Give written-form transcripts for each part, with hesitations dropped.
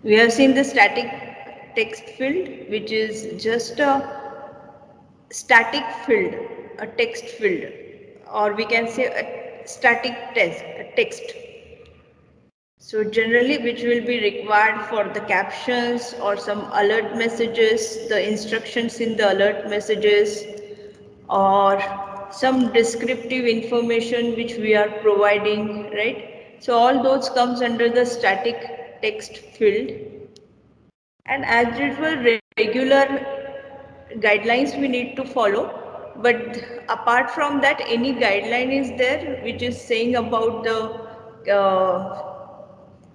We have seen the static text field, which is just a static field, a text field, or we can say a static text. So generally which will be required for the captions or some alert messages, the instructions in the alert messages, or some descriptive information which we are providing, right? So all those comes under the static text field. And as usual, regular guidelines we need to follow, but apart from that, any guideline is there which is saying about the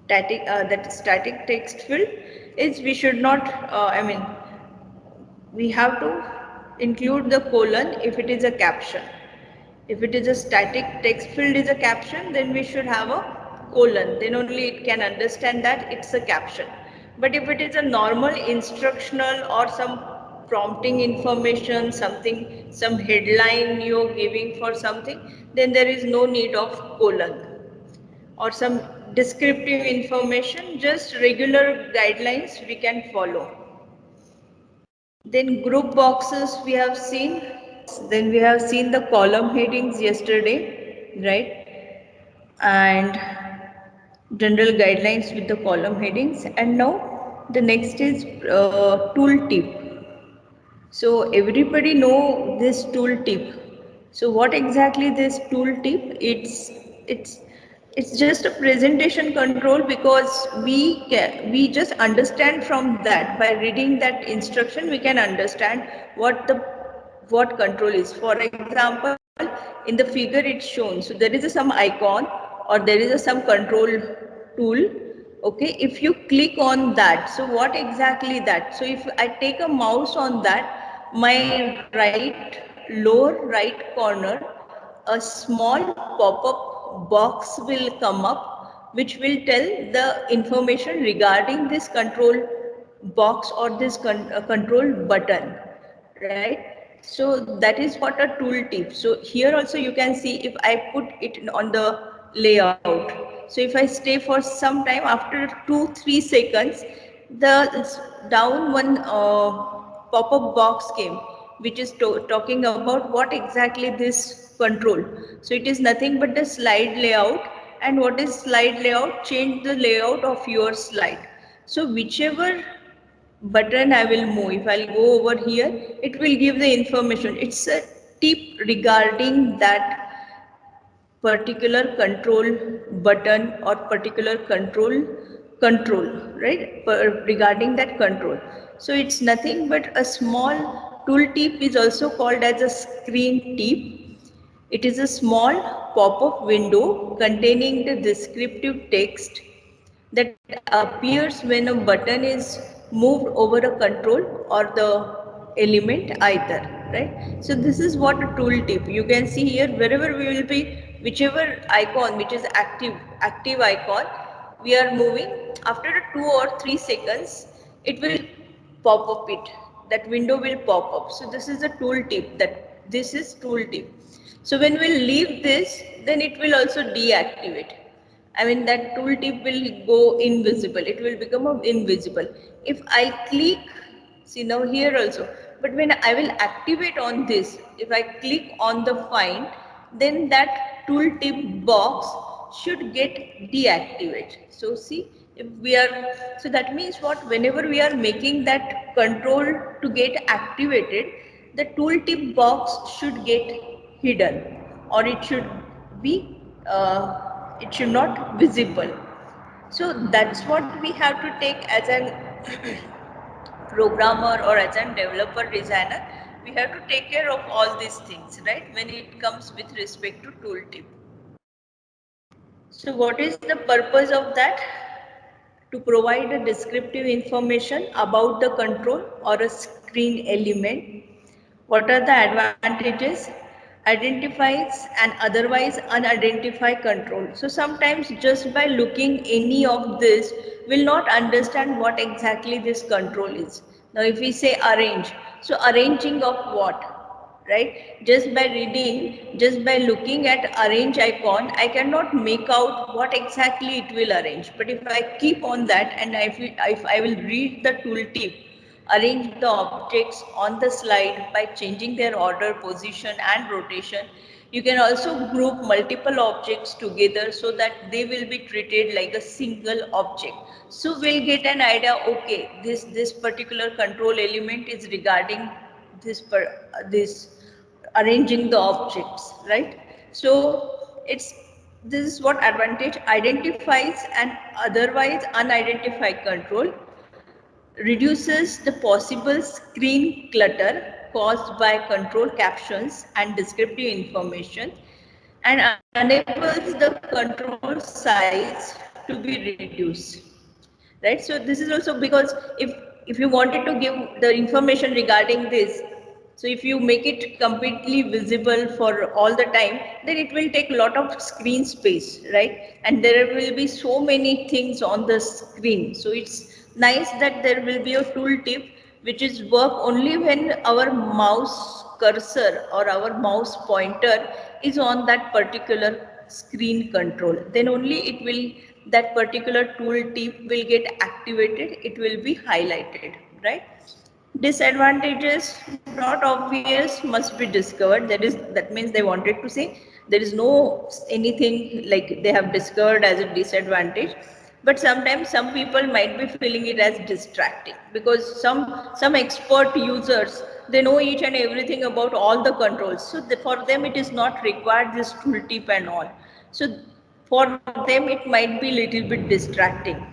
that static text field is we should not, we have to include the colon if it is a caption. If it is a static text field is a caption, then we should have a colon. Then only it can understand that it's a caption. But if it is a normal instructional or some prompting information, something, some headline you're giving for something, then there is no need of colon. Or some descriptive information, just regular guidelines we can follow. Then group boxes we have seen. Then we have seen the column headings yesterday, right? And general guidelines with the column headings. And now the next is tool tip. So everybody know this tool tip. So what exactly this tool tip? It's just a presentation control, because we just understand from that. By reading that instruction we can understand what control is. For example, in the figure it's shown, so there is some icon or there is some control tool. Okay, if you click on that, so what exactly that? So if I take a mouse on that, my lower right corner, a small pop-up box will come up, which will tell the information regarding this control box or this control button, right? So that is what a tool tip. So here also you can see, if I put it on the layout, so if I stay for some time, after 2-3 seconds, the down one pop-up box came, which is talking about what exactly this control. So it is nothing but the slide layout. And what is slide layout? Change the layout of your slide. So whichever button I will move, if I'll go over here, it will give the information. It's a tip regarding that particular control button or particular control, right? Regarding that control. So it's nothing but a small tool tip, is also called as a screen tip. It is a small pop-up window containing the descriptive text that appears when a button is moved over a control or the element either, right? So this is what a tool tip. You can see here, wherever we will be, whichever icon which is active icon we are moving, after 2 or 3 seconds it will pop up, it that window will pop up. So this is a tool tip, that this is tool tip. So when we leave this, then it will also deactivate. I mean, that tooltip will go invisible. It will become invisible. If I click, see now here also, but when I will activate on this, if I click on the find, then that tooltip box should get deactivated. So see, if we are, so that means what? Whenever we are making that control to get activated, the tooltip box should get hidden, or it should be it should not visible. So that's what we have to take as an programmer or as a developer designer. We have to take care of all these things, right, when it comes with respect to tooltip. So what is the purpose of that? To provide a descriptive information about the control or a screen element. What are the advantages? Identifies an otherwise unidentified control. So sometimes just by looking any of this, will not understand what exactly this control is. Now if we say arrange, so arranging of what? right? Just by reading, just by looking at arrange icon, I cannot make out what exactly it will arrange. But if I keep on that and if I will read the tooltip, arrange the objects on the slide by changing their order, position and rotation. You can also group multiple objects together so that they will be treated like a single object. So we'll get an idea, okay, this particular control element is regarding this arranging the objects, right? So this is what advantage identifies an otherwise unidentified control, reduces the possible screen clutter caused by control captions and descriptive information, and enables the control size to be reduced, right? So this is also because if you wanted to give the information regarding this, so if you make it completely visible for all the time, then it will take a lot of screen space, right? And there will be so many things on the screen. So it's nice that there will be a tooltip which is work only when our mouse cursor or our mouse pointer is on that particular screen control. Then only it will, that particular tooltip will get activated, it will be highlighted, right? Disadvantages not obvious must be discovered. That means they wanted to say there is no anything like they have discovered as a disadvantage, but sometimes some people might be feeling it as distracting because some expert users, they know each and everything about all the controls, so for them it is not required this tooltip and all. So for them it might be little bit distracting.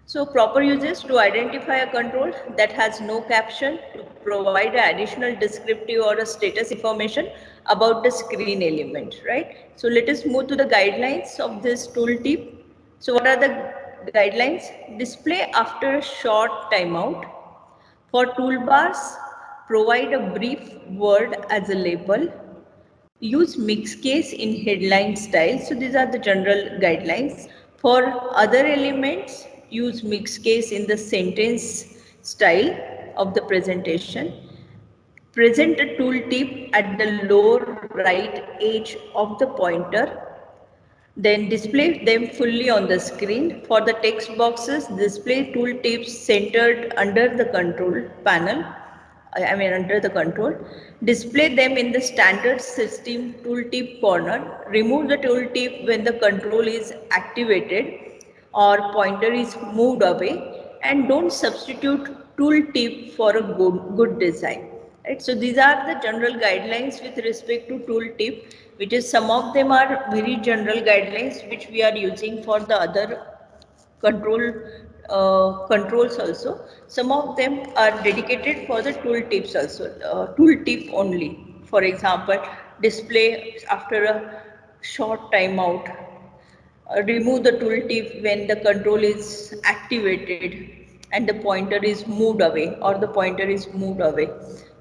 So proper uses to identify a control that has no caption, to provide an additional descriptive or a status information about the screen element, right? So let us move to the guidelines of this tooltip. So what are the guidelines? Display after a short timeout. For toolbars, provide a brief word as a label. Use mixed case in headline style. So these are the general guidelines. For other elements, use mixed case in the sentence style of the presentation. Present a tooltip at the lower right edge of the pointer. Then display them fully on the screen. For the text boxes, display tooltips centered under the control panel. Under the control. Display them in the standard system tooltip corner. Remove the tooltip when the control is activated or pointer is moved away, and don't substitute tooltip for a good design. Right? So these are the general guidelines with respect to tooltip, which is some of them are very general guidelines which we are using for the other control controls also. Some of them are dedicated for the tooltips also, tooltip only. For example, display after a short timeout, remove the tooltip when the control is activated and the pointer is moved away or the pointer is moved away.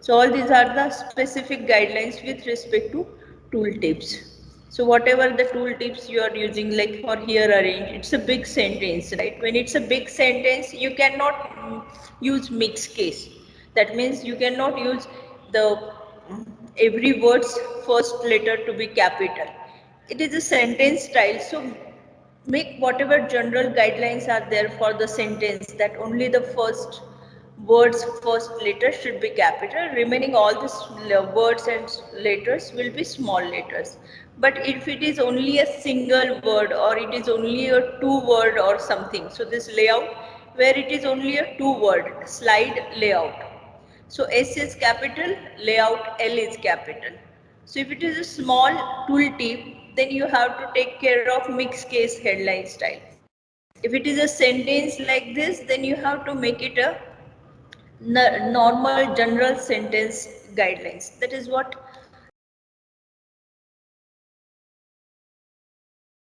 So all these are the specific guidelines with respect to tooltips. So whatever the tooltips you are using, like for here arrange, it's a big sentence, right? When it's a big sentence, you cannot use mixed case. That means you cannot use the every word's first letter to be capital. It is a sentence style, so make whatever general guidelines are there for the sentence, that only the first words first letter should be capital, remaining all the words and letters will be small letters. But if it is only a single word or it is only a two word or something, so this layout where it is only a two word slide layout, so S is capital, layout L is capital. So if it is a small tooltip, then you have to take care of mixed case headline style. If it is a sentence like this, then you have to make it a normal general sentence guidelines. That is what